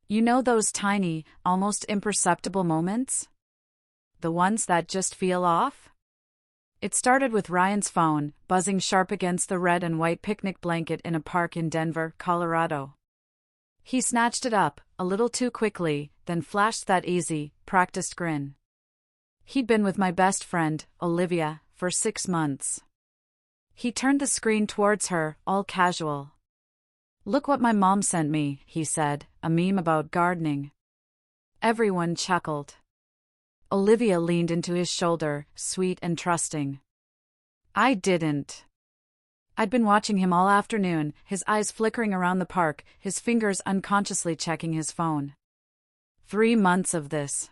You know those tiny, almost imperceptible moments? The ones that just feel off? It started with Ryan's phone, buzzing sharp against the red and white picnic blanket in a park in Denver, Colorado. He snatched it up, a little too quickly, then flashed that easy, practiced grin. He'd been with my best friend, Olivia, for 6 months. He turned the screen towards her, all casual. "Look what my mom sent me," he said, a meme about gardening. Everyone chuckled. Olivia leaned into his shoulder, sweet and trusting. I didn't. I'd been watching him all afternoon, his eyes flickering around the park, his fingers unconsciously checking his phone. 3 months of this.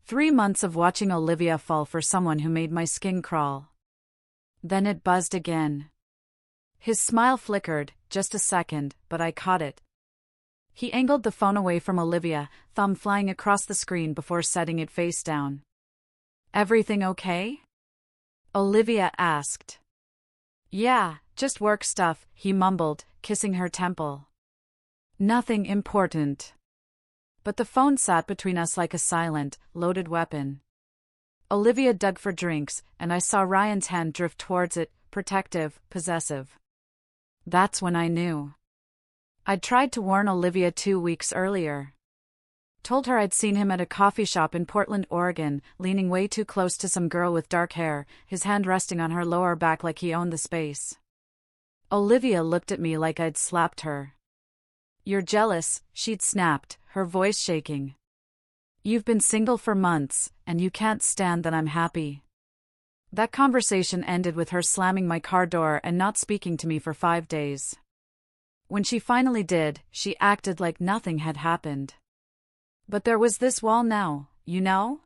3 months of watching Olivia fall for someone who made my skin crawl. Then it buzzed again. His smile flickered, just a second, but I caught it. He angled the phone away from Olivia, thumb flying across the screen before setting it face down. "Everything okay?" Olivia asked. "Yeah, just work stuff," he mumbled, kissing her temple. "Nothing important." But the phone sat between us like a silent, loaded weapon. Olivia dug for drinks, and I saw Ryan's hand drift towards it, protective, possessive. That's when I knew. I'd tried to warn Olivia 2 weeks earlier. Told her I'd seen him at a coffee shop in Portland, Oregon, leaning way too close to some girl with dark hair, his hand resting on her lower back like he owned the space. Olivia looked at me like I'd slapped her. "You're jealous," she'd snapped, her voice shaking. "You've been single for months, and you can't stand that I'm happy." That conversation ended with her slamming my car door and not speaking to me for 5 days. When she finally did, she acted like nothing had happened. But there was this wall now, you know?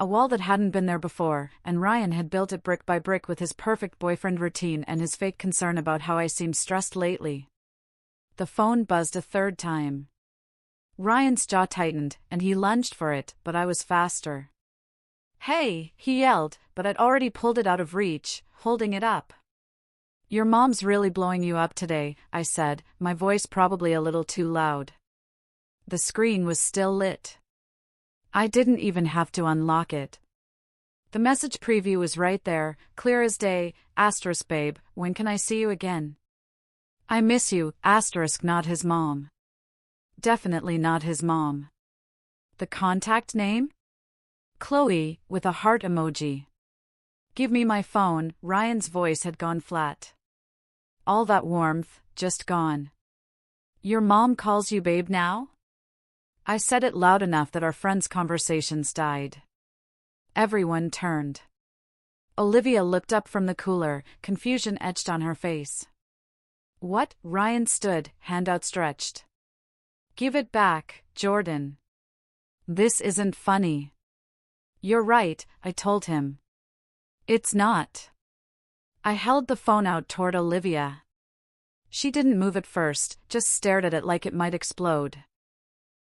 A wall that hadn't been there before, and Ryan had built it brick by brick with his perfect boyfriend routine and his fake concern about how I seemed stressed lately. The phone buzzed a 3rd time. Ryan's jaw tightened, and he lunged for it, but I was faster. "Hey," he yelled, but I'd already pulled it out of reach, holding it up. "Your mom's really blowing you up today," I said, my voice probably a little too loud. The screen was still lit. I didn't even have to unlock it. The message preview was right there, clear as day, *, babe, when can I see you again? I miss you, *, not his mom. Definitely not his mom. The contact name? Chloe, with a heart emoji. "Give me my phone," Ryan's voice had gone flat. All that warmth, just gone. "Your mom calls you babe now?" I said it loud enough that our friends' conversations died. Everyone turned. Olivia looked up from the cooler, confusion etched on her face. "What?" Ryan stood, hand outstretched. "Give it back, Jordan. This isn't funny." "You're right," I told him. "It's not." I held the phone out toward Olivia. She didn't move at first, just stared at it like it might explode.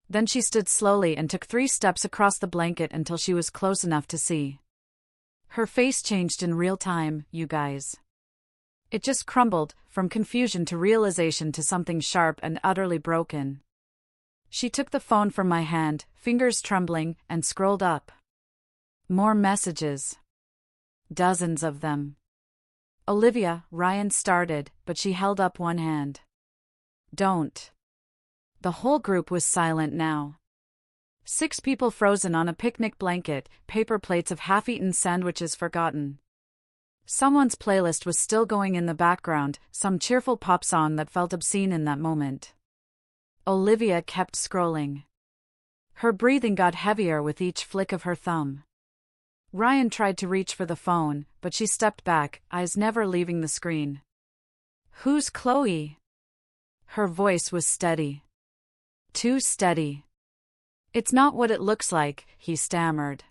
Then she stood slowly and took 3 steps across the blanket until she was close enough to see. Her face changed in real time, you guys. It just crumbled, from confusion to realization to something sharp and utterly broken. She took the phone from my hand, fingers trembling, and scrolled up. More messages. Dozens of them. "Olivia," Ryan started, but she held up one hand. "Don't." The whole group was silent now. 6 people frozen on a picnic blanket, paper plates of half-eaten sandwiches forgotten. Someone's playlist was still going in the background, some cheerful pop song that felt obscene in that moment. Olivia kept scrolling. Her breathing got heavier with each flick of her thumb. Ryan tried to reach for the phone, but she stepped back, eyes never leaving the screen. "Who's Chloe?" Her voice was steady. Too steady. "It's not what it looks like," he stammered.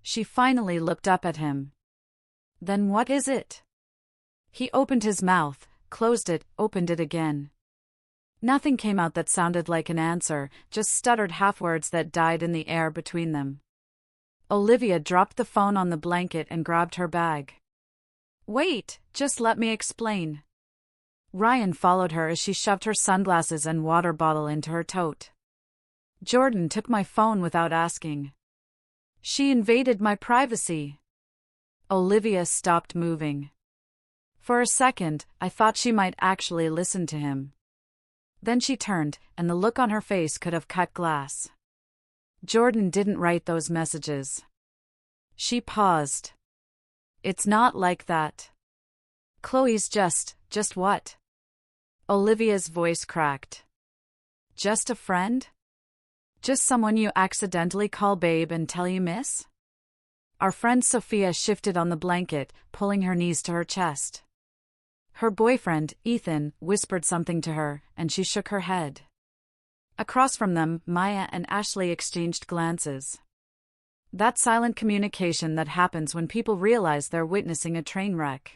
She finally looked up at him. "Then what is it?" He opened his mouth, closed it, opened it again. Nothing came out that sounded like an answer, just stuttered half-words that died in the air between them. Olivia dropped the phone on the blanket and grabbed her bag. "Wait, just let me explain." Ryan followed her as she shoved her sunglasses and water bottle into her tote. Jordan took my phone without asking. She invaded my privacy. Olivia stopped moving. For a second, I thought she might actually listen to him. Then she turned, and the look on her face could have cut glass. Jordan didn't write those messages. She paused. It's not like that. Chloe's just what? Olivia's voice cracked. Just a friend? Just someone you accidentally call babe and tell you miss? Our friend Sophia shifted on the blanket, pulling her knees to her chest. Her boyfriend, Ethan, whispered something to her, and she shook her head. Across from them, Maya and Ashley exchanged glances. That silent communication that happens when people realize they're witnessing a train wreck.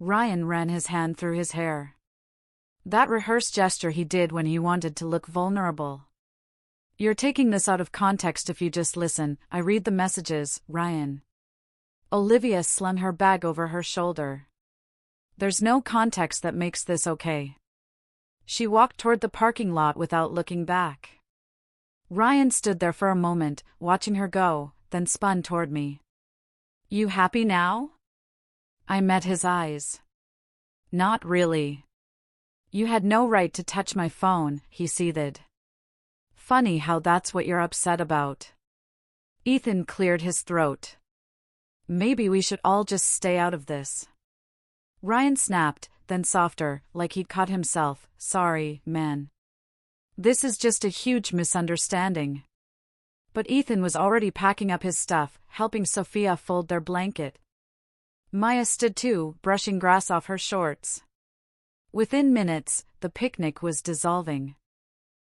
Ryan ran his hand through his hair. That rehearsed gesture he did when he wanted to look vulnerable. You're taking this out of context if you just listen. I read the messages, Ryan. Olivia slung her bag over her shoulder. There's no context that makes this okay. She walked toward the parking lot without looking back. Ryan stood there for a moment, watching her go, then spun toward me. You happy now? I met his eyes. Not really. You had no right to touch my phone, he seethed. Funny how that's what you're upset about. Ethan cleared his throat. Maybe we should all just stay out of this. Ryan snapped, then softer, like he'd caught himself. Sorry, man. This is just a huge misunderstanding. But Ethan was already packing up his stuff, helping Sophia fold their blanket. Maya stood too, brushing grass off her shorts. Within minutes, the picnic was dissolving.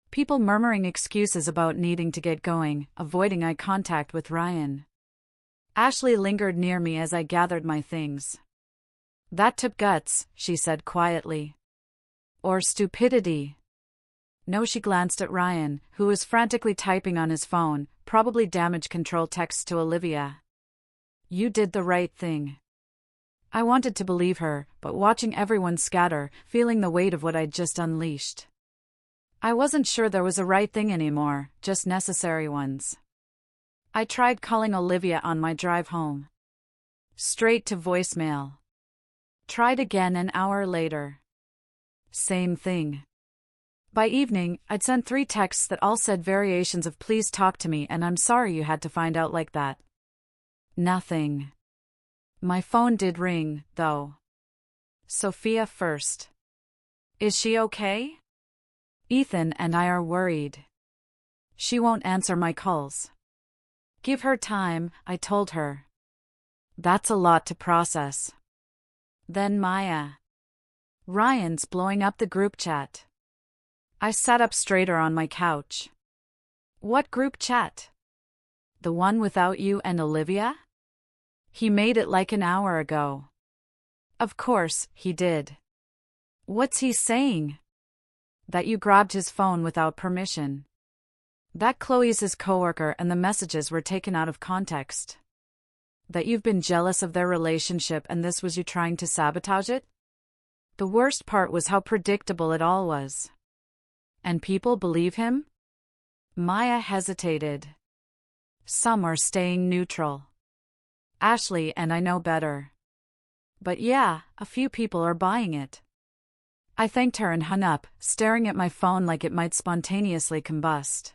People murmuring excuses about needing to get going, avoiding eye contact with Ryan. Ashley lingered near me as I gathered my things. That took guts, she said quietly. Or stupidity. No, she glanced at Ryan, who was frantically typing on his phone, probably damage control texts to Olivia. You did the right thing. I wanted to believe her, but watching everyone scatter, feeling the weight of what I'd just unleashed. I wasn't sure there was a right thing anymore, just necessary ones. I tried calling Olivia on my drive home. Straight to voicemail. Tried again an hour later. Same thing. By evening, I'd sent 3 texts that all said variations of please talk to me and I'm sorry you had to find out like that. Nothing. My phone did ring, though. Sophia first. Is she okay? Ethan and I are worried. She won't answer my calls. Give her time, I told her. That's a lot to process. Then Maya. Ryan's blowing up the group chat. I sat up straighter on my couch. What group chat? The one without you and Olivia? He made it like an hour ago. Of course, he did. What's he saying? That you grabbed his phone without permission. That Chloe's his coworker and the messages were taken out of context. That you've been jealous of their relationship and this was you trying to sabotage it? The worst part was how predictable it all was. And people believe him? Maya hesitated. Some are staying neutral. Ashley and I know better. But yeah, a few people are buying it. I thanked her and hung up, staring at my phone like it might spontaneously combust.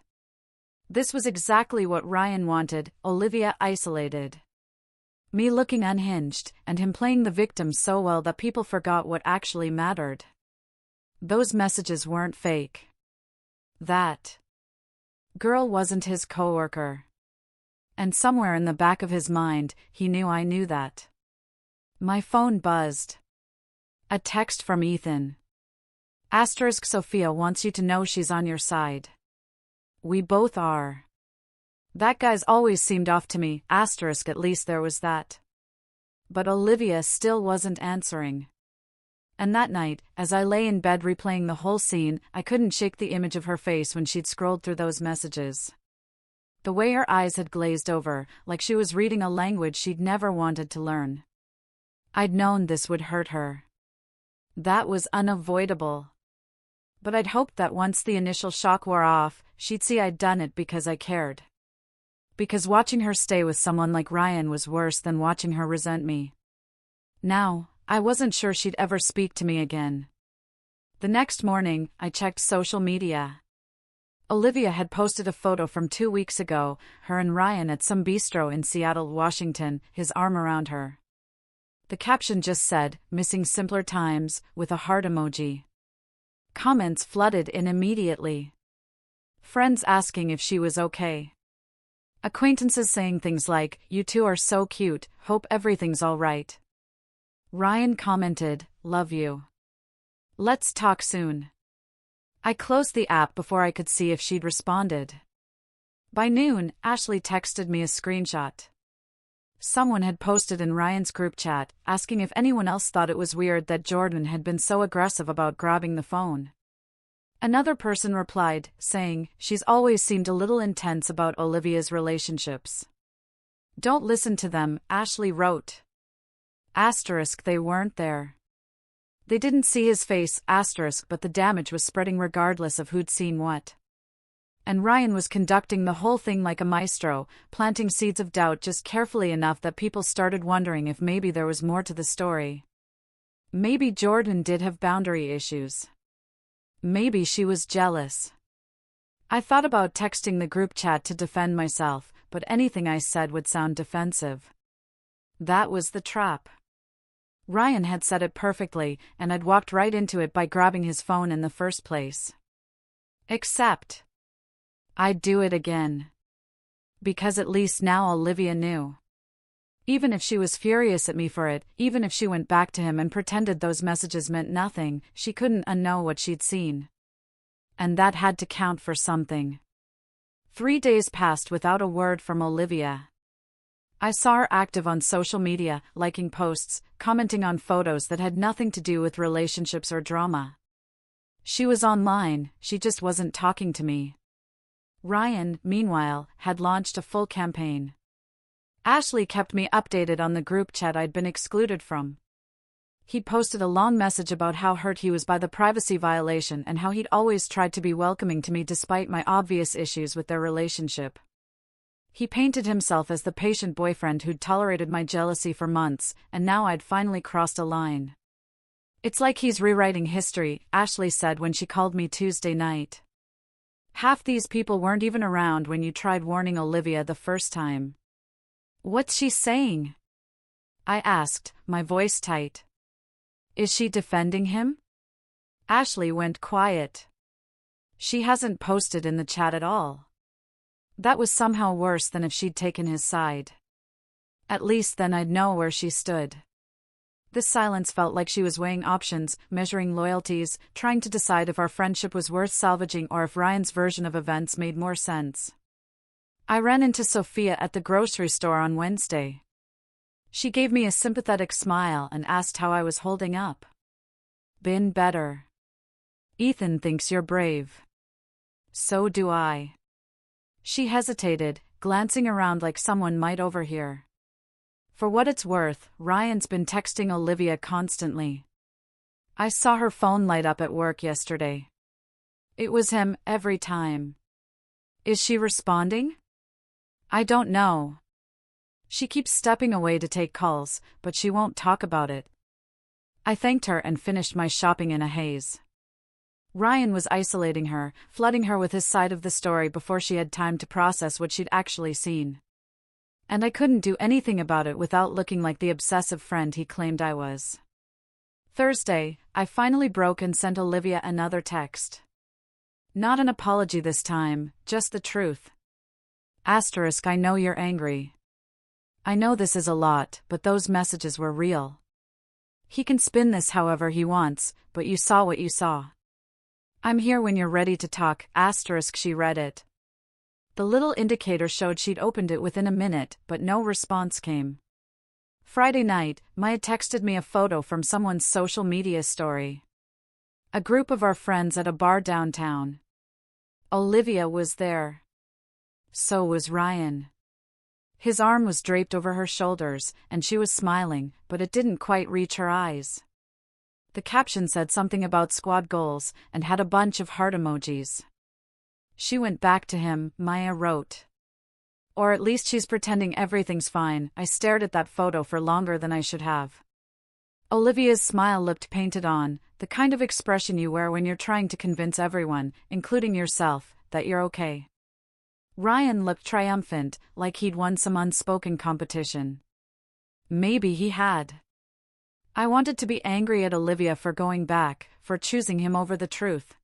This was exactly what Ryan wanted, Olivia isolated. Me looking unhinged, and him playing the victim so well that people forgot what actually mattered. Those messages weren't fake. That girl wasn't his coworker. And somewhere in the back of his mind, he knew I knew that. My phone buzzed. A text from Ethan. Asterisk Sophia wants you to know she's on your side. We both are. That guy's always seemed off to me, asterisk at least there was that. But Olivia still wasn't answering. And that night, as I lay in bed replaying the whole scene, I couldn't shake the image of her face when she'd scrolled through those messages. The way her eyes had glazed over, like she was reading a language she'd never wanted to learn. I'd known this would hurt her. That was unavoidable. But I'd hoped that once the initial shock wore off, she'd see I'd done it because I cared. Because watching her stay with someone like Ryan was worse than watching her resent me. Now, I wasn't sure she'd ever speak to me again. The next morning, I checked social media. Olivia had posted a photo from 2 weeks ago, her and Ryan at some bistro in Seattle, Washington, his arm around her. The caption just said, "Missing simpler times," with a heart emoji. Comments flooded in immediately. Friends asking if she was okay. Acquaintances saying things like, "You two are so cute, hope everything's all right." Ryan commented, "Love you. Let's talk soon." I closed the app before I could see if she'd responded. By noon, Ashley texted me a screenshot. Someone had posted in Ryan's group chat, asking if anyone else thought it was weird that Jordan had been so aggressive about grabbing the phone. Another person replied, saying, "She's always seemed a little intense about Olivia's relationships." "Don't listen to them," Ashley wrote. Asterisk, they weren't there. They didn't see his face, asterisk, but the damage was spreading regardless of who'd seen what. And Ryan was conducting the whole thing like a maestro, planting seeds of doubt just carefully enough that people started wondering if maybe there was more to the story. Maybe Jordan did have boundary issues. Maybe she was jealous. I thought about texting the group chat to defend myself, but anything I said would sound defensive. That was the trap. Ryan had said it perfectly, and I'd walked right into it by grabbing his phone in the first place. Except I'd do it again. Because at least now Olivia knew. Even if she was furious at me for it, even if she went back to him and pretended those messages meant nothing, she couldn't unknow what she'd seen. And that had to count for something. 3 days passed without a word from Olivia. I saw her active on social media, liking posts, commenting on photos that had nothing to do with relationships or drama. She was online, she just wasn't talking to me. Ryan, meanwhile, had launched a full campaign. Ashley kept me updated on the group chat I'd been excluded from. He posted a long message about how hurt he was by the privacy violation and how he'd always tried to be welcoming to me despite my obvious issues with their relationship. He painted himself as the patient boyfriend who'd tolerated my jealousy for months, and now I'd finally crossed a line. "It's like he's rewriting history," Ashley said when she called me Tuesday night. "Half these people weren't even around when you tried warning Olivia the first time." "What's she saying?" I asked, my voice tight. "Is she defending him?" Ashley went quiet. "She hasn't posted in the chat at all." That was somehow worse than if she'd taken his side. At least then I'd know where she stood. This silence felt like she was weighing options, measuring loyalties, trying to decide if our friendship was worth salvaging or if Ryan's version of events made more sense. I ran into Sophia at the grocery store on Wednesday. She gave me a sympathetic smile and asked how I was holding up. "Been better. Ethan thinks you're brave." "So do I." She hesitated, glancing around like someone might overhear. For what it's worth, Ryan's been texting Olivia constantly. I saw her phone light up at work yesterday. It was him, every time. Is she responding? I don't know. She keeps stepping away to take calls, but she won't talk about it. I thanked her and finished my shopping in a haze. Ryan was isolating her, flooding her with his side of the story before she had time to process what she'd actually seen. And I couldn't do anything about it without looking like the obsessive friend he claimed I was. Thursday, I finally broke and sent Olivia another text. Not an apology this time, just the truth. Asterisk, I know you're angry. I know this is a lot, but those messages were real. He can spin this however he wants, but you saw what you saw. I'm here when you're ready to talk, asterisk, she read it. The little indicator showed she'd opened it within a minute, but no response came. Friday night, Maya texted me a photo from someone's social media story. A group of our friends at a bar downtown. Olivia was there. So was Ryan. His arm was draped over her shoulders, and she was smiling, but it didn't quite reach her eyes. The caption said something about squad goals and had a bunch of heart emojis. She went back to him, Maya wrote. Or at least she's pretending everything's fine. I stared at that photo for longer than I should have. Olivia's smile looked painted on, the kind of expression you wear when you're trying to convince everyone, including yourself, that you're okay. Ryan looked triumphant, like he'd won some unspoken competition. Maybe he had. I wanted to be angry at Olivia for going back, for choosing him over the truth.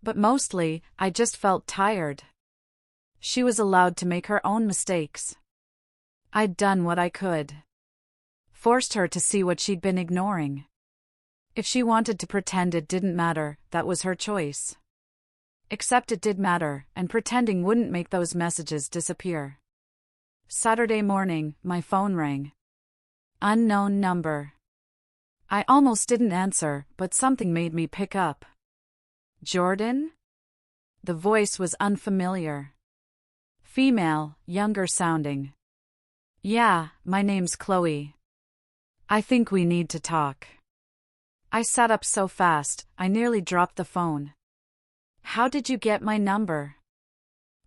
But mostly, I just felt tired. She was allowed to make her own mistakes. I'd done what I could. Forced her to see what she'd been ignoring. If she wanted to pretend it didn't matter, that was her choice. Except it did matter, and pretending wouldn't make those messages disappear. Saturday morning, my phone rang. Unknown number. I almost didn't answer, but something made me pick up. Jordan? The voice was unfamiliar. Female, younger sounding. Yeah, my name's Chloe. I think we need to talk. I sat up so fast, I nearly dropped the phone. How did you get my number?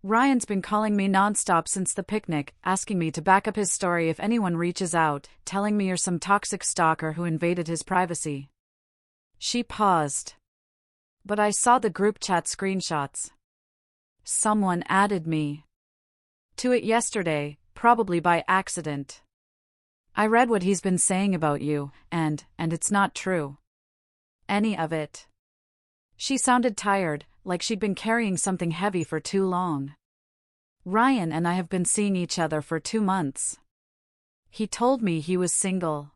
Ryan's been calling me nonstop since the picnic, asking me to back up his story if anyone reaches out, telling me you're some toxic stalker who invaded his privacy. She paused. But I saw the group chat screenshots. Someone added me to it yesterday, probably by accident. I read what he's been saying about you, and it's not true. Any of it. She sounded tired, like she'd been carrying something heavy for too long. Ryan and I have been seeing each other for 2 months. He told me he was single.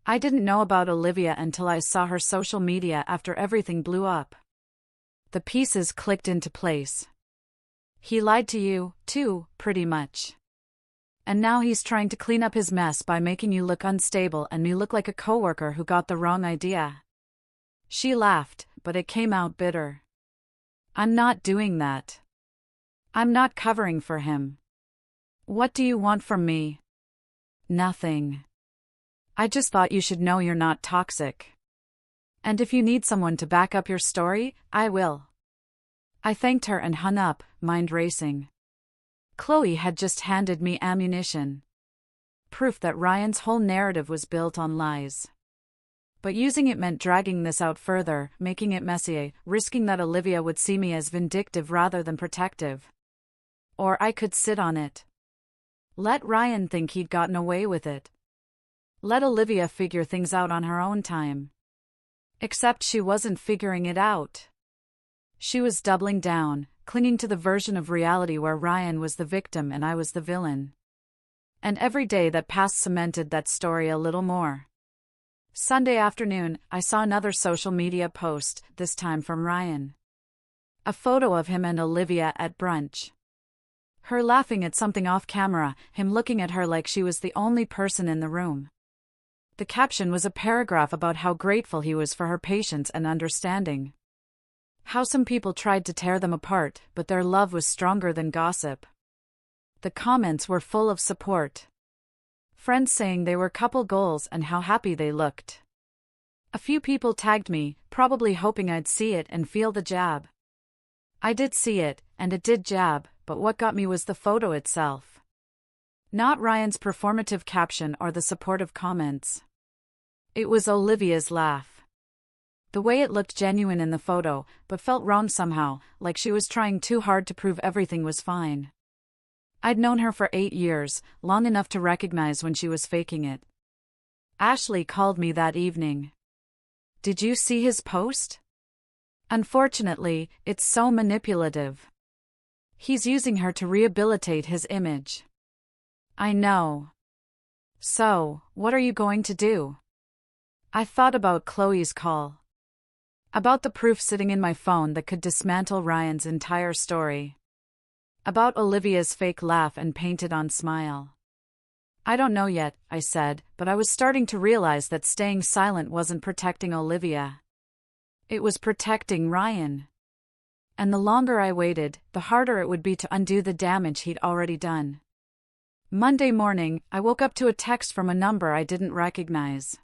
I didn't know about Olivia until I saw her social media after everything blew up. The pieces clicked into place. He lied to you, too, pretty much. And now he's trying to clean up his mess by making you look unstable and me look like a coworker who got the wrong idea. She laughed, but it came out bitter. I'm not doing that. I'm not covering for him. What do you want from me? Nothing. I just thought you should know you're not toxic. And if you need someone to back up your story, I will. I thanked her and hung up, mind racing. Chloe had just handed me ammunition. Proof that Ryan's whole narrative was built on lies. But using it meant dragging this out further, making it messier, risking that Olivia would see me as vindictive rather than protective. Or I could sit on it. Let Ryan think he'd gotten away with it. Let Olivia figure things out on her own time. Except she wasn't figuring it out. She was doubling down, clinging to the version of reality where Ryan was the victim and I was the villain. And every day that passed cemented that story a little more. Sunday afternoon, I saw another social media post, this time from Ryan. A photo of him and Olivia at brunch. Her laughing at something off camera, him looking at her like she was the only person in the room. The caption was a paragraph about how grateful he was for her patience and understanding. How some people tried to tear them apart, but their love was stronger than gossip. The comments were full of support. Friends saying they were couple goals and how happy they looked. A few people tagged me, probably hoping I'd see it and feel the jab. I did see it, and it did jab, but what got me was the photo itself. Not Ryan's performative caption or the supportive comments. It was Olivia's laugh. The way it looked genuine in the photo, but felt wrong somehow, like she was trying too hard to prove everything was fine. I'd known her for 8 years, long enough to recognize when she was faking it. Ashley called me that evening. Did you see his post? Unfortunately, it's so manipulative. He's using her to rehabilitate his image. I know. So, what are you going to do? I thought about Chloe's call. About the proof sitting in my phone that could dismantle Ryan's entire story. About Olivia's fake laugh and painted-on smile. I don't know yet, I said, but I was starting to realize that staying silent wasn't protecting Olivia. It was protecting Ryan. And the longer I waited, the harder it would be to undo the damage he'd already done. Monday morning, I woke up to a text from a number I didn't recognize.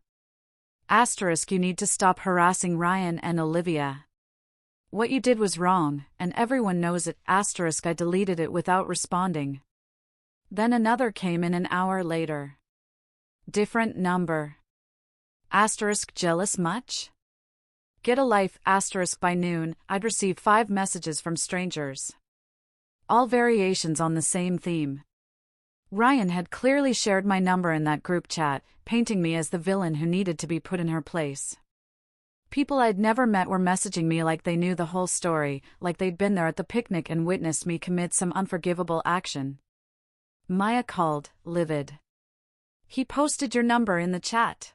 Asterisk, you need to stop harassing Ryan and Olivia. What you did was wrong, and everyone knows it. Asterisk, I deleted it without responding. Then another came in an hour later. Different number. Asterisk, jealous much? Get a life. Asterisk, by noon, I'd received 5 messages from strangers. All variations on the same theme. Ryan had clearly shared my number in that group chat, painting me as the villain who needed to be put in her place. People I'd never met were messaging me like they knew the whole story, like they'd been there at the picnic and witnessed me commit some unforgivable action. Maya called, livid. He posted your number in the chat.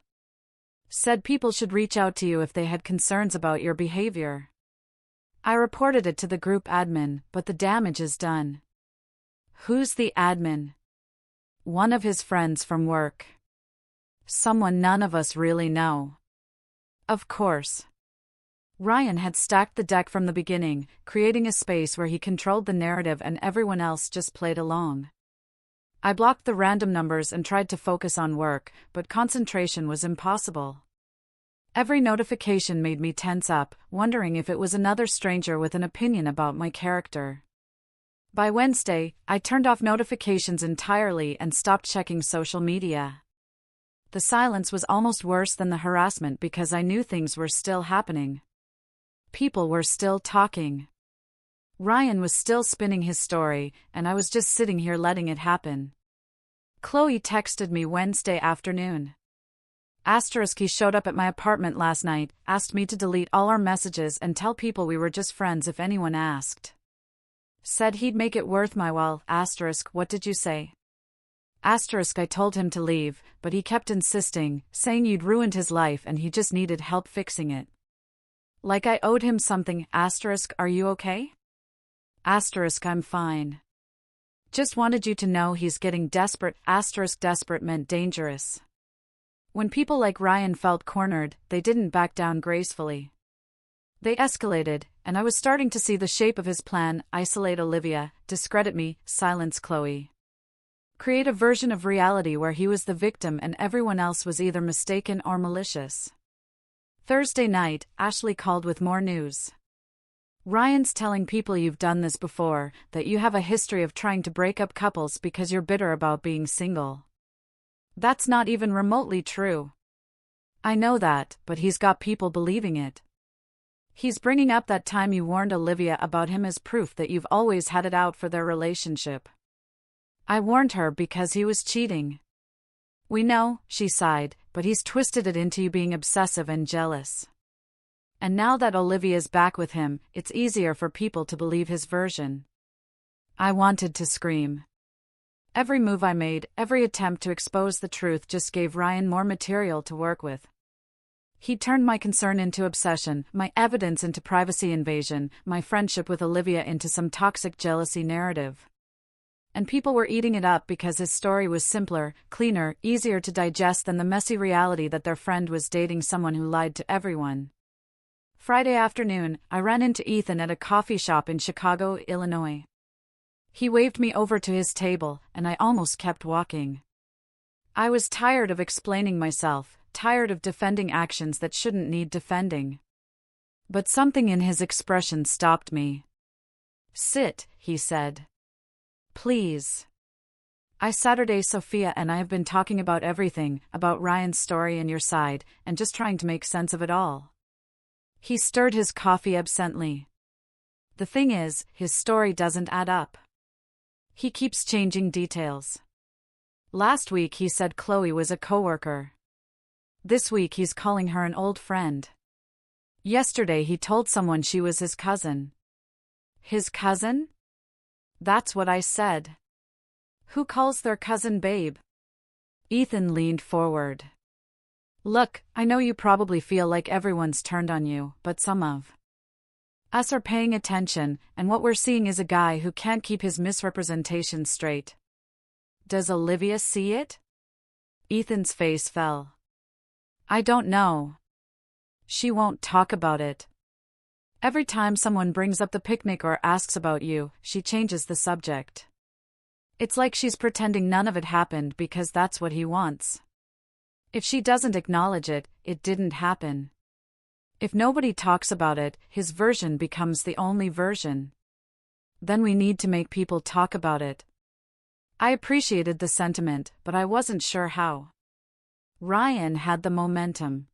Said people should reach out to you if they had concerns about your behavior. I reported it to the group admin, but the damage is done. Who's the admin? One of his friends from work. Someone none of us really know. Of course. Ryan had stacked the deck from the beginning, creating a space where he controlled the narrative and everyone else just played along. I blocked the random numbers and tried to focus on work, but concentration was impossible. Every notification made me tense up, wondering if it was another stranger with an opinion about my character. By Wednesday, I turned off notifications entirely and stopped checking social media. The silence was almost worse than the harassment because I knew things were still happening. People were still talking. Ryan was still spinning his story, and I was just sitting here letting it happen. Chloe texted me Wednesday afternoon. Asterisk, he showed up at my apartment last night, asked me to delete all our messages and tell people we were just friends if anyone asked. Said he'd make it worth my while. Asterisk, what did you say? Asterisk, I told him to leave, but he kept insisting, saying you'd ruined his life and he just needed help fixing it. Like I owed him something. Asterisk, are you okay? Asterisk, I'm fine. Just wanted you to know he's getting desperate. Asterisk, desperate meant dangerous. When people like Ryan felt cornered, they didn't back down gracefully. They escalated, and I was starting to see the shape of his plan: isolate Olivia, discredit me, silence Chloe. Create a version of reality where he was the victim and everyone else was either mistaken or malicious. Thursday night, Ashley called with more news. Ryan's telling people you've done this before, that you have a history of trying to break up couples because you're bitter about being single. That's not even remotely true. I know that, but he's got people believing it. He's bringing up that time you warned Olivia about him as proof that you've always had it out for their relationship. I warned her because he was cheating. We know, she sighed, but he's twisted it into you being obsessive and jealous. And now that Olivia's back with him, it's easier for people to believe his version. I wanted to scream. Every move I made, every attempt to expose the truth just gave Ryan more material to work with. He turned my concern into obsession, my evidence into privacy invasion, my friendship with Olivia into some toxic jealousy narrative. And people were eating it up because his story was simpler, cleaner, easier to digest than the messy reality that their friend was dating someone who lied to everyone. Friday afternoon, I ran into Ethan at a coffee shop in Chicago, Illinois. He waved me over to his table, and I almost kept walking. I was tired of explaining myself, tired of defending actions that shouldn't need defending. But something in his expression stopped me. Sit, he said. Please. Saturday, Sophia and I have been talking about everything, about Ryan's story and your side, and just trying to make sense of it all. He stirred his coffee absently. The thing is, his story doesn't add up. He keeps changing details. Last week he said Chloe was a coworker. This week he's calling her an old friend. Yesterday he told someone she was his cousin. His cousin? That's what I said. Who calls their cousin babe? Ethan leaned forward. Look, I know you probably feel like everyone's turned on you, but some of us are paying attention, and what we're seeing is a guy who can't keep his misrepresentations straight. Does Olivia see it? Ethan's face fell. I don't know. She won't talk about it. Every time someone brings up the picnic or asks about you, she changes the subject. It's like she's pretending none of it happened because that's what he wants. If she doesn't acknowledge it, it didn't happen. If nobody talks about it, his version becomes the only version. Then we need to make people talk about it. I appreciated the sentiment, but I wasn't sure how. Ryan had the momentum.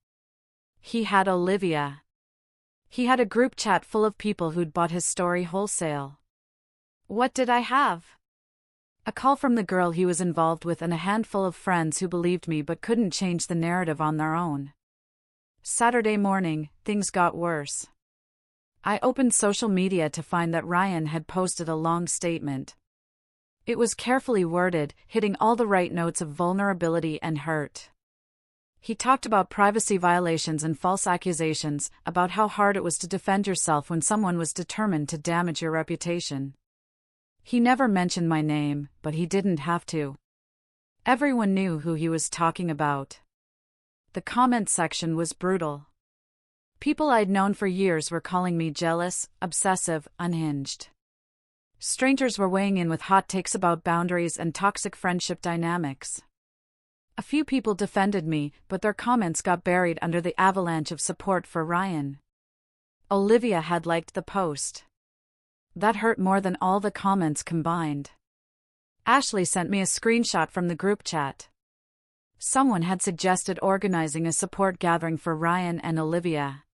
He had Olivia. He had a group chat full of people who'd bought his story wholesale. What did I have? A call from the girl he was involved with and a handful of friends who believed me but couldn't change the narrative on their own. Saturday morning, things got worse. I opened social media to find that Ryan had posted a long statement. It was carefully worded, hitting all the right notes of vulnerability and hurt. He talked about privacy violations and false accusations, about how hard it was to defend yourself when someone was determined to damage your reputation. He never mentioned my name, but he didn't have to. Everyone knew who he was talking about. The comment section was brutal. People I'd known for years were calling me jealous, obsessive, unhinged. Strangers were weighing in with hot takes about boundaries and toxic friendship dynamics. A few people defended me, but their comments got buried under the avalanche of support for Ryan. Olivia had liked the post. That hurt more than all the comments combined. Ashley sent me a screenshot from the group chat. Someone had suggested organizing a support gathering for Ryan and Olivia.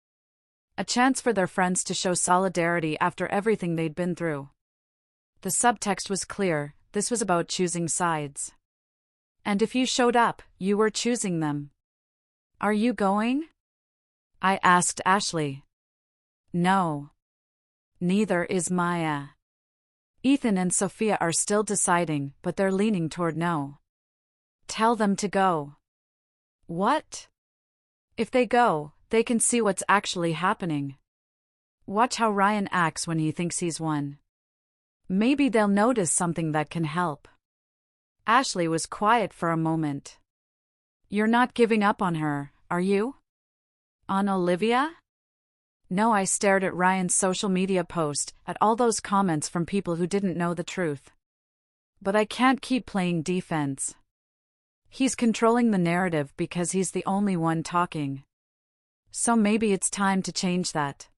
A chance for their friends to show solidarity after everything they'd been through. The subtext was clear, this was about choosing sides. And if you showed up, you were choosing them. Are you going? I asked Ashley. No. Neither is Maya. Ethan and Sophia are still deciding, but they're leaning toward no. Tell them to go. What? If they go, they can see what's actually happening. Watch how Ryan acts when he thinks he's won. Maybe they'll notice something that can help. Ashley was quiet for a moment. You're not giving up on her, are you? On Olivia? No, I stared at Ryan's social media post, at all those comments from people who didn't know the truth. But I can't keep playing defense. He's controlling the narrative because he's the only one talking. So maybe it's time to change that.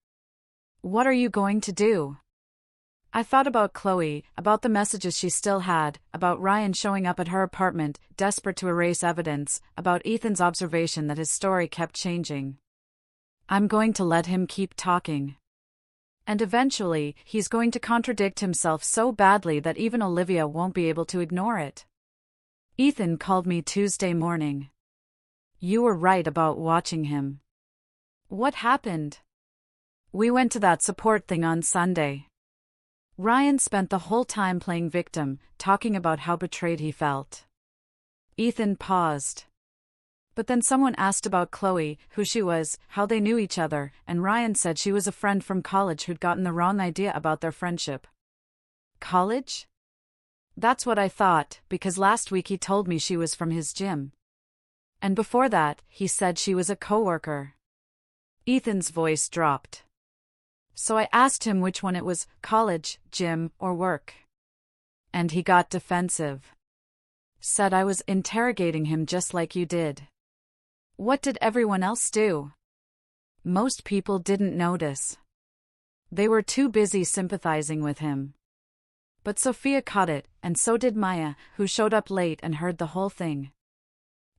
What are you going to do? I thought about Chloe, about the messages she still had, about Ryan showing up at her apartment, desperate to erase evidence, about Ethan's observation that his story kept changing. I'm going to let him keep talking. And eventually, he's going to contradict himself so badly that even Olivia won't be able to ignore it. Ethan called me Tuesday morning. You were right about watching him. What happened? We went to that support thing on Sunday. Ryan spent the whole time playing victim, talking about how betrayed he felt. Ethan paused. But then someone asked about Chloe, who she was, how they knew each other, and Ryan said she was a friend from college who'd gotten the wrong idea about their friendship. College? That's what I thought, because last week he told me she was from his gym. And before that, he said she was a coworker. Ethan's voice dropped. So I asked him which one it was, college, gym, or work. And he got defensive. Said I was interrogating him just like you did. What did everyone else do? Most people didn't notice. They were too busy sympathizing with him. But Sophia caught it, and so did Maya, who showed up late and heard the whole thing.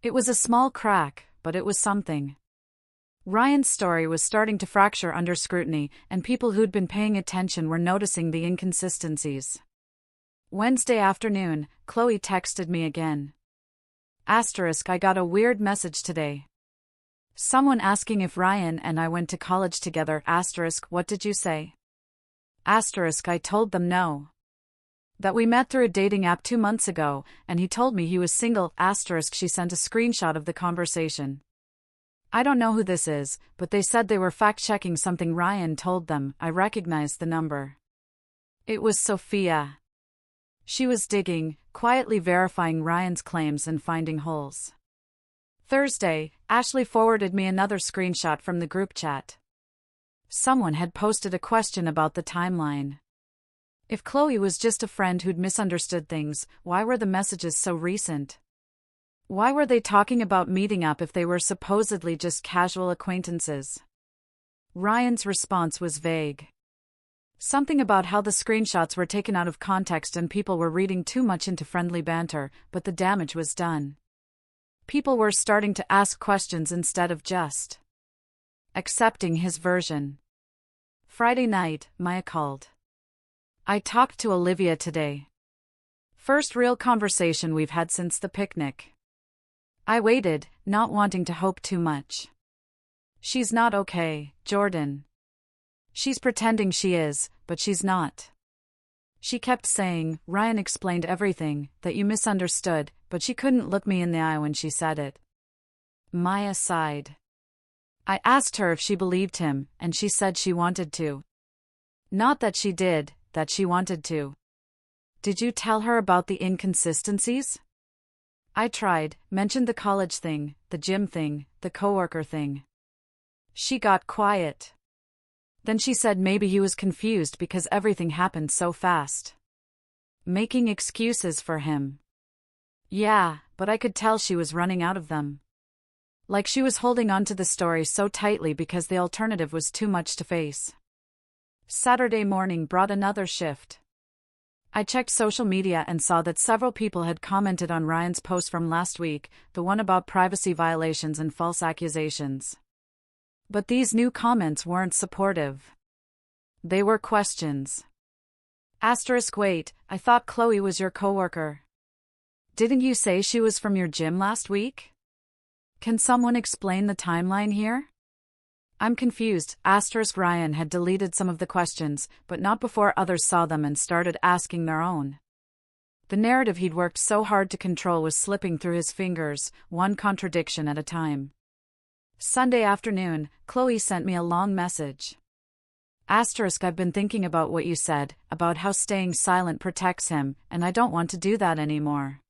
It was a small crack, but it was something. Ryan's story was starting to fracture under scrutiny, and people who'd been paying attention were noticing the inconsistencies. Wednesday afternoon, Chloe texted me again. I got a weird message today. Someone asking if Ryan and I went to college together. What did you say? I told them no. That we met through a dating app 2 months ago, and he told me he was single. She sent a screenshot of the conversation. I don't know who this is, but they said they were fact-checking something Ryan told them. I recognized the number. It was Sophia. She was digging, quietly verifying Ryan's claims and finding holes. Thursday, Ashley forwarded me another screenshot from the group chat. Someone had posted a question about the timeline. If Chloe was just a friend who'd misunderstood things, why were the messages so recent? Why were they talking about meeting up if they were supposedly just casual acquaintances? Ryan's response was vague. Something about how the screenshots were taken out of context and people were reading too much into friendly banter, but the damage was done. People were starting to ask questions instead of just accepting his version. Friday night, Maya called. I talked to Olivia today. First real conversation we've had since the picnic. I waited, not wanting to hope too much. She's not okay, Jordan. She's pretending she is, but she's not. She kept saying, Ryan explained everything, that you misunderstood, but she couldn't look me in the eye when she said it. Maya sighed. I asked her if she believed him, and she said she wanted to. Not that she did, that she wanted to. Did you tell her about the inconsistencies? I tried, mentioned the college thing, the gym thing, the coworker thing. She got quiet. Then she said maybe he was confused because everything happened so fast. Making excuses for him. Yeah, but I could tell she was running out of them. Like she was holding on to the story so tightly because the alternative was too much to face. Saturday morning brought another shift. I checked social media and saw that several people had commented on Ryan's post from last week, the one about privacy violations and false accusations. But these new comments weren't supportive. They were questions. Wait, I thought Chloe was your coworker. Didn't you say she was from your gym last week? Can someone explain the timeline here? I'm confused. Ryan had deleted some of the questions, but not before others saw them and started asking their own. The narrative he'd worked so hard to control was slipping through his fingers, one contradiction at a time. Sunday afternoon, Chloe sent me a long message. I've been thinking about what you said, about how staying silent protects him, and I don't want to do that anymore.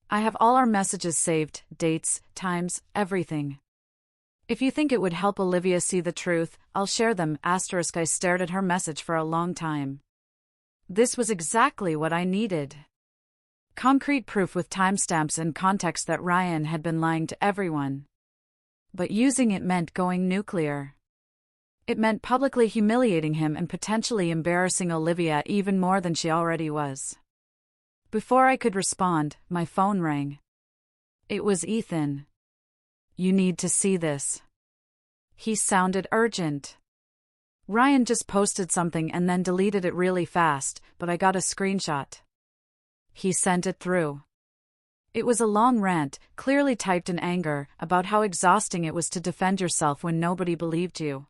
I have all our messages saved, dates, times, everything. If you think it would help Olivia see the truth, I'll share them. I stared at her message for a long time. This was exactly what I needed. Concrete proof with timestamps and context that Ryan had been lying to everyone. But using it meant going nuclear. It meant publicly humiliating him and potentially embarrassing Olivia even more than she already was. Before I could respond, my phone rang. It was Ethan. You need to see this. He sounded urgent. Ryan just posted something and then deleted it really fast, but I got a screenshot. He sent it through. It was a long rant, clearly typed in anger, about how exhausting it was to defend yourself when nobody believed you.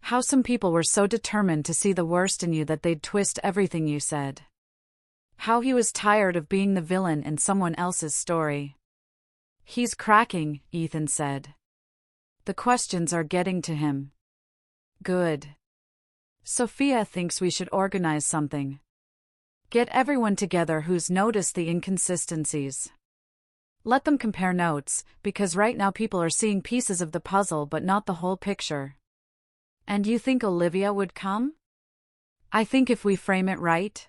How some people were so determined to see the worst in you that they'd twist everything you said. How he was tired of being the villain in someone else's story. He's cracking, Ethan said. The questions are getting to him. Good. Sophia thinks we should organize something. Get everyone together who's noticed the inconsistencies. Let them compare notes, because right now people are seeing pieces of the puzzle but not the whole picture. And you think Olivia would come? I think if we frame it right.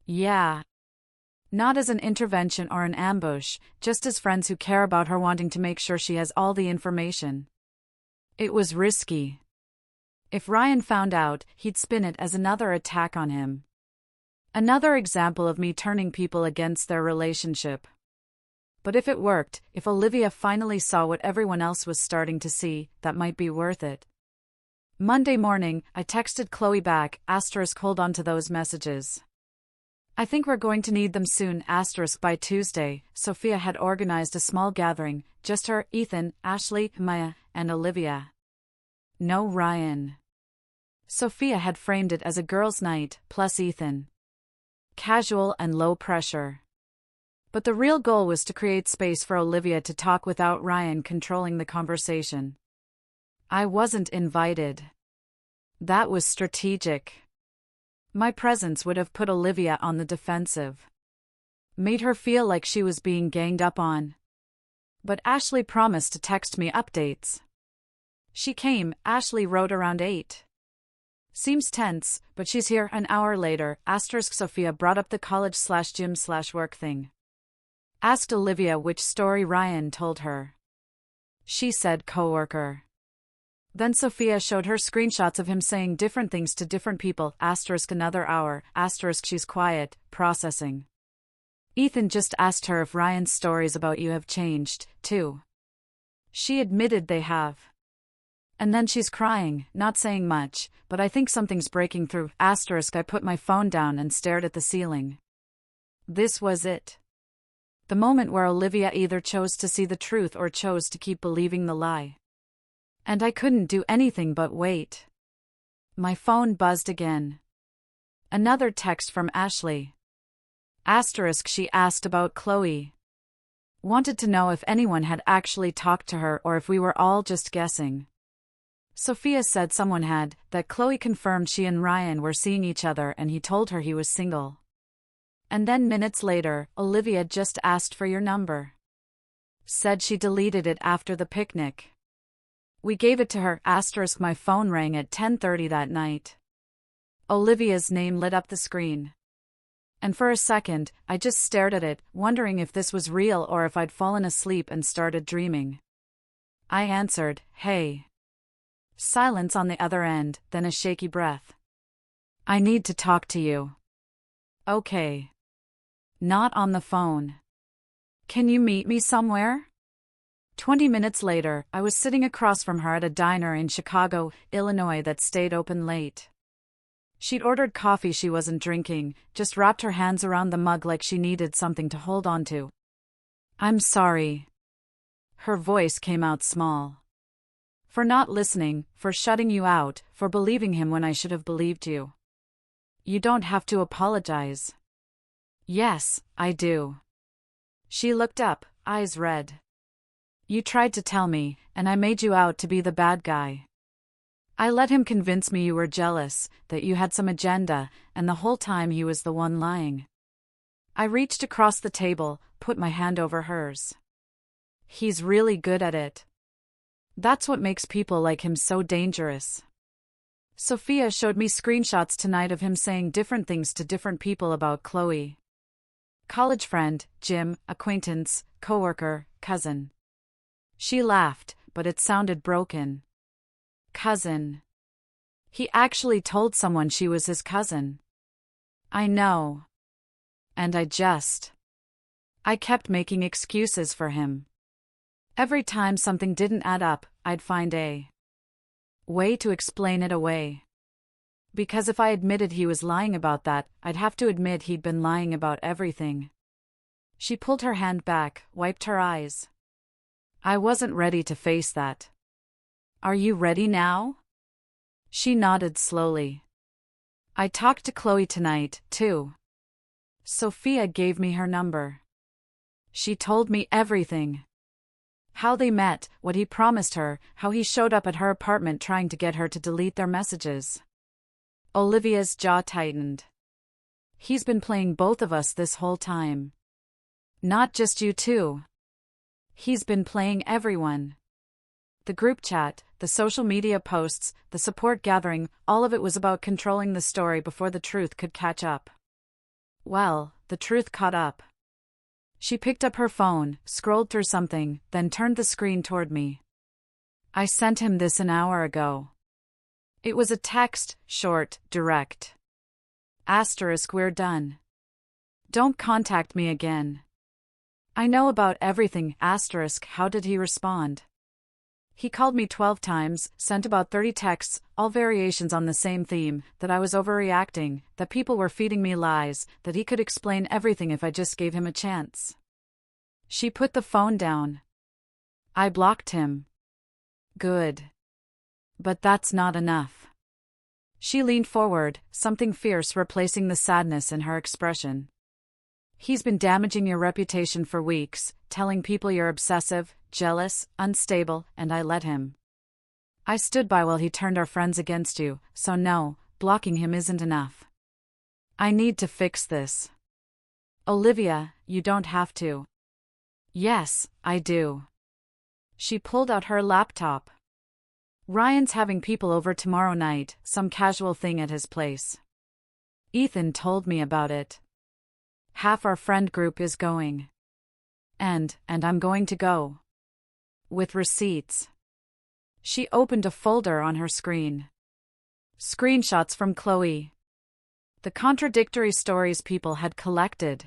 Yeah. Not as an intervention or an ambush, just as friends who care about her wanting to make sure she has all the information. It was risky. If Ryan found out, he'd spin it as another attack on him. Another example of me turning people against their relationship. But if it worked, if Olivia finally saw what everyone else was starting to see, that might be worth it. Monday morning, I texted Chloe back, hold on to those messages. I think we're going to need them soon, by Tuesday. Sophia had organized a small gathering, just her, Ethan, Ashley, Maya, and Olivia. No Ryan. Sophia had framed it as a girls' night, plus Ethan. Casual and low pressure. But the real goal was to create space for Olivia to talk without Ryan controlling the conversation. I wasn't invited. That was strategic. My presence would have put Olivia on the defensive. Made her feel like she was being ganged up on. But Ashley promised to text me updates. She came, Ashley wrote around 8. Seems tense, but she's here. An hour later, Sophia brought up the college/gym/work thing. Asked Olivia which story Ryan told her. She said coworker. Then Sophia showed her screenshots of him saying different things to different people, another hour, she's quiet, processing. Ethan just asked her if Ryan's stories about you have changed, too. She admitted they have. And then she's crying, not saying much, but I think something's breaking through, I put my phone down and stared at the ceiling. This was it. The moment where Olivia either chose to see the truth or chose to keep believing the lie. And I couldn't do anything but wait. My phone buzzed again. Another text from Ashley. She asked about Chloe. Wanted to know if anyone had actually talked to her or if we were all just guessing. Sophia said someone had, that Chloe confirmed she and Ryan were seeing each other and he told her he was single. And then minutes later, Olivia just asked for your number. Said she deleted it after the picnic. We gave it to her, my phone rang at 10:30 that night. Olivia's name lit up the screen. And for a second, I just stared at it, wondering if this was real or if I'd fallen asleep and started dreaming. I answered, hey. Silence on the other end, then a shaky breath. I need to talk to you. Okay. Not on the phone. Can you meet me somewhere? 20 minutes later, I was sitting across from her at a diner in Chicago, Illinois that stayed open late. She'd ordered coffee she wasn't drinking, just wrapped her hands around the mug like she needed something to hold on to. I'm sorry. Her voice came out small. For not listening, for shutting you out, for believing him when I should have believed you. You don't have to apologize. Yes, I do. She looked up, eyes red. You tried to tell me, and I made you out to be the bad guy. I let him convince me you were jealous, that you had some agenda, and the whole time he was the one lying. I reached across the table, put my hand over hers. He's really good at it. That's what makes people like him so dangerous. Sophia showed me screenshots tonight of him saying different things to different people about Chloe. College friend, gym, acquaintance, coworker, cousin. She laughed, but it sounded broken. Cousin. He actually told someone she was his cousin. I know. And I kept making excuses for him. Every time something didn't add up, I'd find a way to explain it away. Because if I admitted he was lying about that, I'd have to admit he'd been lying about everything. She pulled her hand back, wiped her eyes. I wasn't ready to face that. Are you ready now? She nodded slowly. I talked to Chloe tonight, too. Sophia gave me her number. She told me everything. How they met, what he promised her, how he showed up at her apartment trying to get her to delete their messages. Olivia's jaw tightened. He's been playing both of us this whole time. Not just you two. He's been playing everyone. The group chat, the social media posts, the support gathering, all of it was about controlling the story before the truth could catch up. Well, the truth caught up. She picked up her phone, scrolled through something, then turned the screen toward me. I sent him this an hour ago. It was a text, short, direct. We're done. Don't contact me again. I know about everything, how did he respond? He called me 12 times, sent about 30 texts, all variations on the same theme, that I was overreacting, that people were feeding me lies, that he could explain everything if I just gave him a chance. She put the phone down. I blocked him. Good. But that's not enough. She leaned forward, something fierce replacing the sadness in her expression. He's been damaging your reputation for weeks, telling people you're obsessive, jealous, unstable, and I let him. I stood by while he turned our friends against you, so no, blocking him isn't enough. I need to fix this. Olivia, you don't have to. Yes, I do. She pulled out her laptop. Ryan's having people over tomorrow night, some casual thing at his place. Ethan told me about it. Half our friend group is going. And I'm going to go. With receipts. She opened a folder on her screen. Screenshots from Chloe. The contradictory stories people had collected.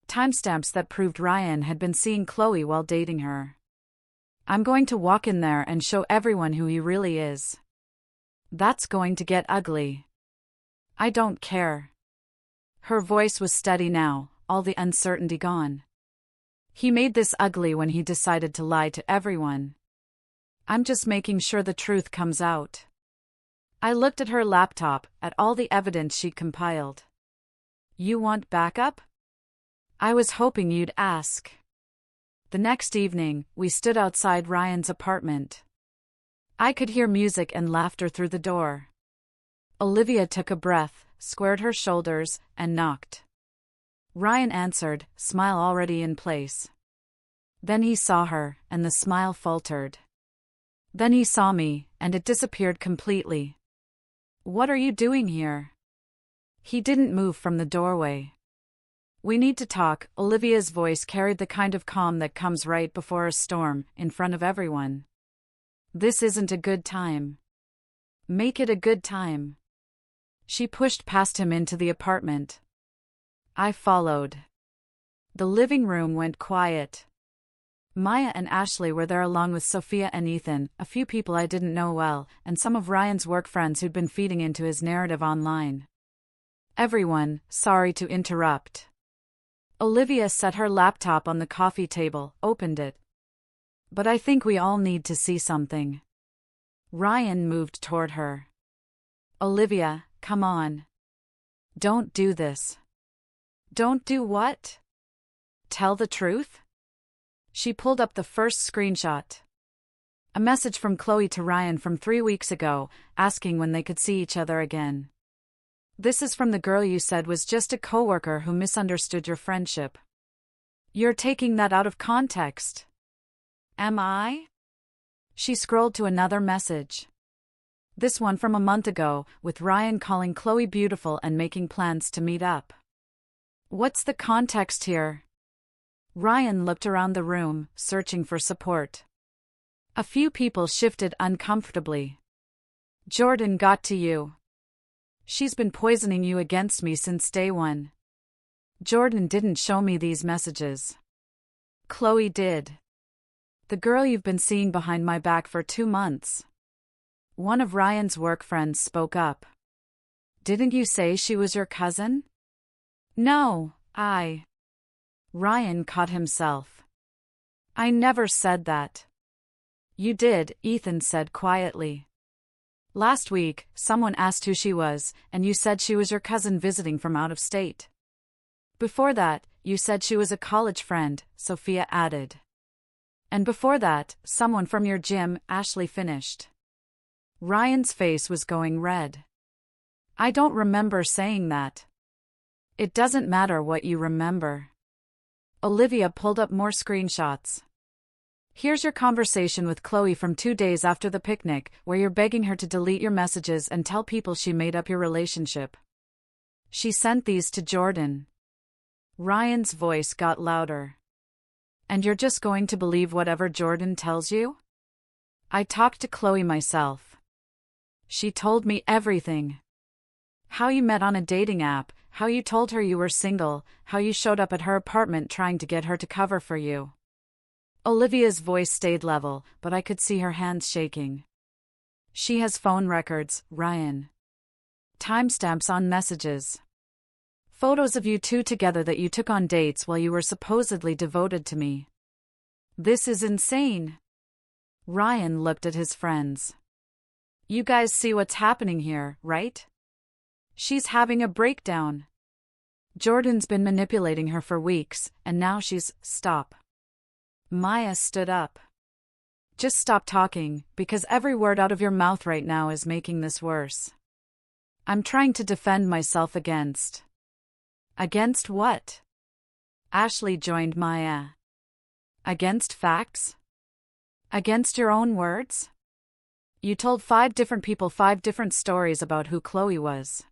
Timestamps that proved Ryan had been seeing Chloe while dating her. I'm going to walk in there and show everyone who he really is. That's going to get ugly. I don't care. Her voice was steady now, all the uncertainty gone. He made this ugly when he decided to lie to everyone. I'm just making sure the truth comes out. I looked at her laptop, at all the evidence she'd compiled. You want backup? I was hoping you'd ask. The next evening, we stood outside Ryan's apartment. I could hear music and laughter through the door. Olivia took a breath, squared her shoulders, and knocked. Ryan answered, smile already in place. Then he saw her, and the smile faltered. Then he saw me, and it disappeared completely. What are you doing here? He didn't move from the doorway. We need to talk. Olivia's voice carried the kind of calm that comes right before a storm, in front of everyone. This isn't a good time. Make it a good time. She pushed past him into the apartment. I followed. The living room went quiet. Maya and Ashley were there along with Sophia and Ethan, a few people I didn't know well, and some of Ryan's work friends who'd been feeding into his narrative online. Everyone, sorry to interrupt. Olivia set her laptop on the coffee table, opened it. But I think we all need to see something. Ryan moved toward her. Olivia, come on. Don't do this. Don't do what? Tell the truth? She pulled up the first screenshot. A message from Chloe to Ryan from 3 weeks ago, asking when they could see each other again. This is from the girl you said was just a coworker who misunderstood your friendship. You're taking that out of context. Am I? She scrolled to another message. This one from a month ago, with Ryan calling Chloe beautiful and making plans to meet up. What's the context here? Ryan looked around the room, searching for support. A few people shifted uncomfortably. Jordan got to you. She's been poisoning you against me since day one. Jordan didn't show me these messages. Chloe did. The girl you've been seeing behind my back for 2 months. One of Ryan's work friends spoke up. Didn't you say she was your cousin? No, Ryan caught himself. I never said that. You did, Ethan said quietly. Last week, someone asked who she was, and you said she was your cousin visiting from out of state. Before that, you said she was a college friend, Sophia added. And before that, someone from your gym, Ashley finished. Ryan's face was going red. I don't remember saying that. It doesn't matter what you remember. Olivia pulled up more screenshots. Here's your conversation with Chloe from 2 days after the picnic, where you're begging her to delete your messages and tell people she made up your relationship. She sent these to Jordan. Ryan's voice got louder. And you're just going to believe whatever Jordan tells you? I talked to Chloe myself. She told me everything. How you met on a dating app, how you told her you were single, how you showed up at her apartment trying to get her to cover for you. Olivia's voice stayed level, but I could see her hands shaking. She has phone records, Ryan. Timestamps on messages. Photos of you two together that you took on dates while you were supposedly devoted to me. This is insane. Ryan looked at his friends. You guys see what's happening here, right? She's having a breakdown. Jordan's been manipulating her for weeks, and now she's... Stop. Maya stood up. Just stop talking, because every word out of your mouth right now is making this worse. I'm trying to defend myself against. Against what? Ashley joined Maya. Against facts? Against your own words? You told 5 different people 5 different stories about who Chloe was.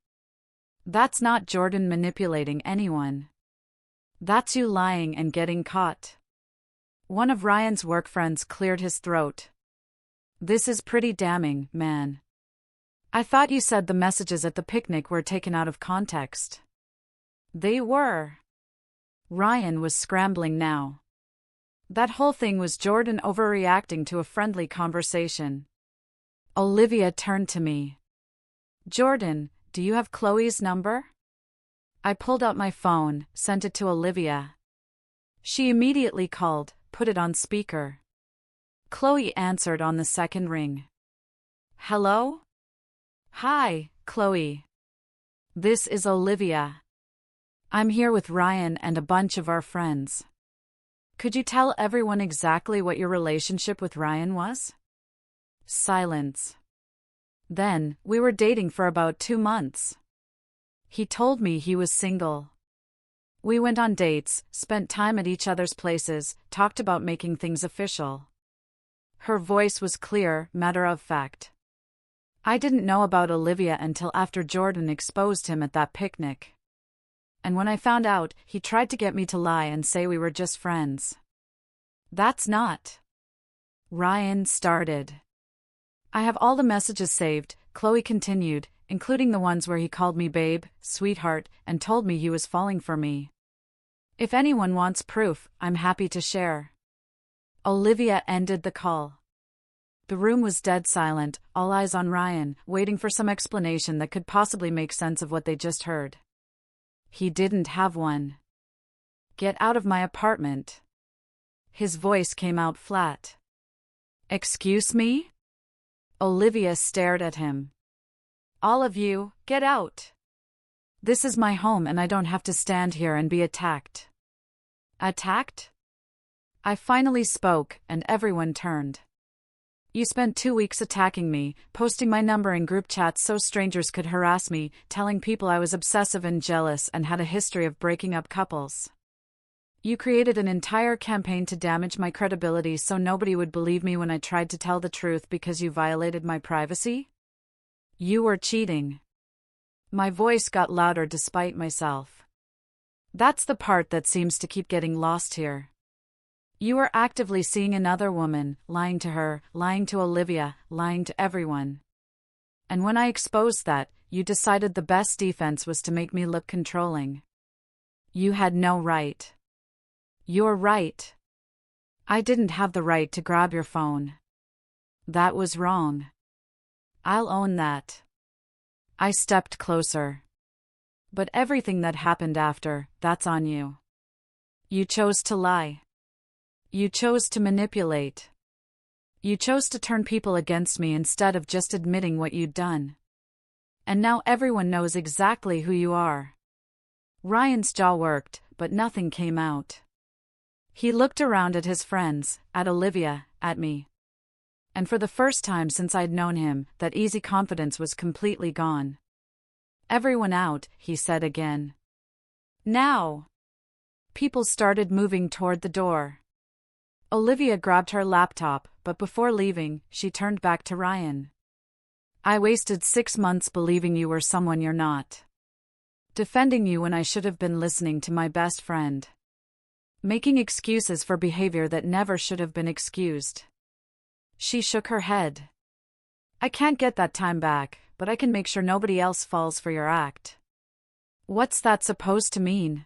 That's not Jordan manipulating anyone. That's you lying and getting caught. One of Ryan's work friends cleared his throat. This is pretty damning, man. I thought you said the messages at the picnic were taken out of context. They were. Ryan was scrambling now. That whole thing was Jordan overreacting to a friendly conversation. Olivia turned to me. Jordan, do you have Chloe's number? I pulled out my phone, sent it to Olivia. She immediately called, put it on speaker. Chloe answered on the second ring. Hello? Hi, Chloe. This is Olivia. I'm here with Ryan and a bunch of our friends. Could you tell everyone exactly what your relationship with Ryan was? Silence. Then, we were dating for about 2 months. He told me he was single. We went on dates, spent time at each other's places, talked about making things official. Her voice was clear, matter of fact. I didn't know about Olivia until after Jordan exposed him at that picnic. And when I found out, he tried to get me to lie and say we were just friends. That's not. Ryan started. I have all the messages saved, Chloe continued, including the ones where he called me babe, sweetheart, and told me he was falling for me. If anyone wants proof, I'm happy to share. Olivia ended the call. The room was dead silent, all eyes on Ryan, waiting for some explanation that could possibly make sense of what they just heard. He didn't have one. Get out of my apartment. His voice came out flat. Excuse me? Olivia stared at him. All of you, get out. This is my home and I don't have to stand here and be attacked. Attacked? I finally spoke, and everyone turned. You spent 2 weeks attacking me, posting my number in group chats so strangers could harass me, telling people I was obsessive and jealous and had a history of breaking up couples. You created an entire campaign to damage my credibility so nobody would believe me when I tried to tell the truth because you violated my privacy? You were cheating. My voice got louder despite myself. That's the part that seems to keep getting lost here. You were actively seeing another woman, lying to her, lying to Olivia, lying to everyone. And when I exposed that, you decided the best defense was to make me look controlling. You had no right. You're right. I didn't have the right to grab your phone. That was wrong. I'll own that. I stepped closer. But everything that happened after, that's on you. You chose to lie. You chose to manipulate. You chose to turn people against me instead of just admitting what you'd done. And now everyone knows exactly who you are. Ryan's jaw worked, but nothing came out. He looked around at his friends, at Olivia, at me. And for the first time since I'd known him, that easy confidence was completely gone. Everyone out, he said again. Now. People started moving toward the door. Olivia grabbed her laptop, but before leaving, she turned back to Ryan. I wasted 6 months believing you were someone you're not. Defending you when I should have been listening to my best friend. Making excuses for behavior that never should have been excused. She shook her head. I can't get that time back, but I can make sure nobody else falls for your act. What's that supposed to mean?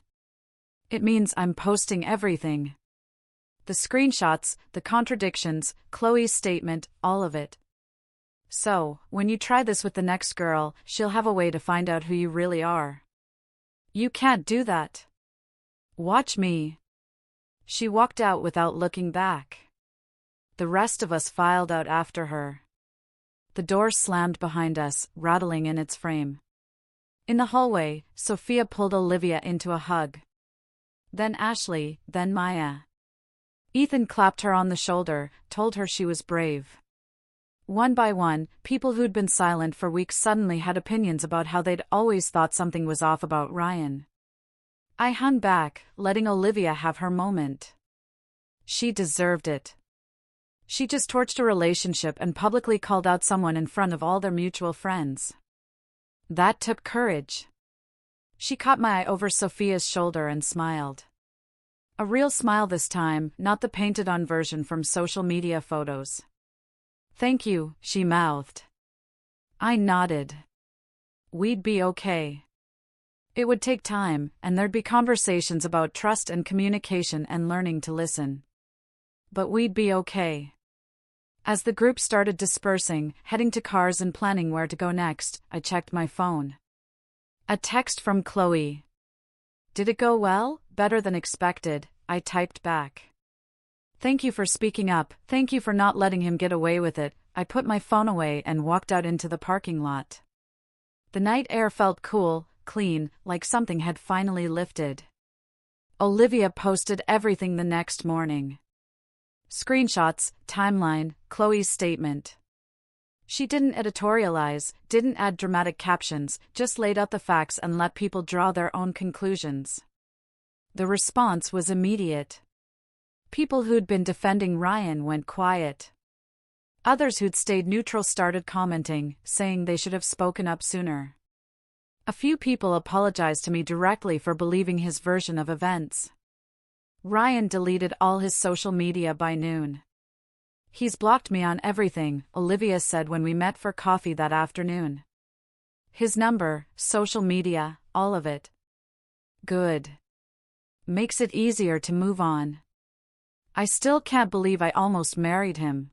It means I'm posting everything. The screenshots, the contradictions, Chloe's statement, all of it. So, when you try this with the next girl, she'll have a way to find out who you really are. You can't do that. Watch me. She walked out without looking back. The rest of us filed out after her. The door slammed behind us, rattling in its frame. In the hallway, Sophia pulled Olivia into a hug. Then Ashley, then Maya. Ethan clapped her on the shoulder, told her she was brave. One by one, people who'd been silent for weeks suddenly had opinions about how they'd always thought something was off about Ryan. I hung back, letting Olivia have her moment. She deserved it. She just torched a relationship and publicly called out someone in front of all their mutual friends. That took courage. She caught my eye over Sophia's shoulder and smiled. A real smile this time, not the painted-on version from social media photos. "Thank you," she mouthed. I nodded. We'd be okay. It would take time, and there'd be conversations about trust and communication and learning to listen. But we'd be okay. As the group started dispersing, heading to cars and planning where to go next, I checked my phone. A text from Chloe. "Did it go well?" "Better than expected," I typed back. "Thank you for speaking up, thank you for not letting him get away with it." I put my phone away and walked out into the parking lot. The night air felt cool, clean, like something had finally lifted. Olivia posted everything the next morning. Screenshots, timeline, Chloe's statement. She didn't editorialize, didn't add dramatic captions, just laid out the facts and let people draw their own conclusions. The response was immediate. People who'd been defending Ryan went quiet. Others who'd stayed neutral started commenting, saying they should have spoken up sooner. A few people apologized to me directly for believing his version of events. Ryan deleted all his social media by noon. "He's blocked me on everything," Olivia said when we met for coffee that afternoon. "His number, social media, all of it." Good. Makes it easier to move on. I still can't believe I almost married him.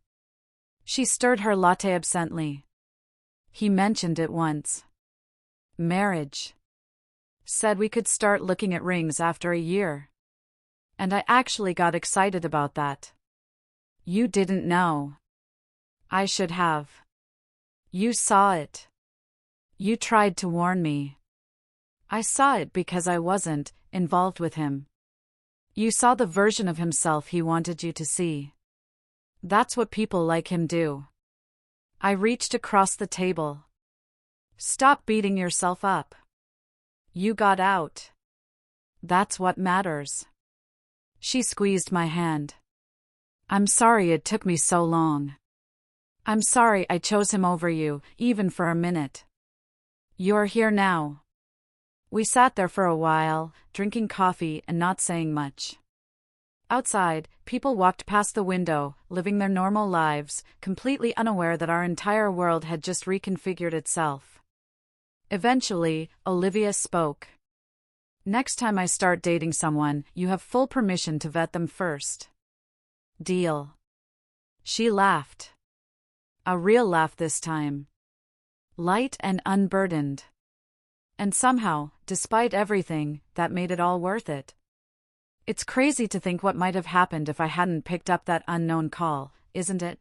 She stirred her latte absently. He mentioned it once. Marriage. Said we could start looking at rings after a year. And I actually got excited about that. You didn't know. I should have. You saw it. You tried to warn me. I saw it because I wasn't involved with him. You saw the version of himself he wanted you to see. That's what people like him do. I reached across the table. Stop beating yourself up. You got out. That's what matters. She squeezed my hand. I'm sorry it took me so long. I'm sorry I chose him over you, even for a minute. You're here now. We sat there for a while, drinking coffee and not saying much. Outside, people walked past the window, living their normal lives, completely unaware that our entire world had just reconfigured itself. Eventually, Olivia spoke. Next time I start dating someone, you have full permission to vet them first. Deal. She laughed. A real laugh this time. Light and unburdened. And somehow, despite everything, that made it all worth it. It's crazy to think what might have happened if I hadn't picked up that unknown call, isn't it?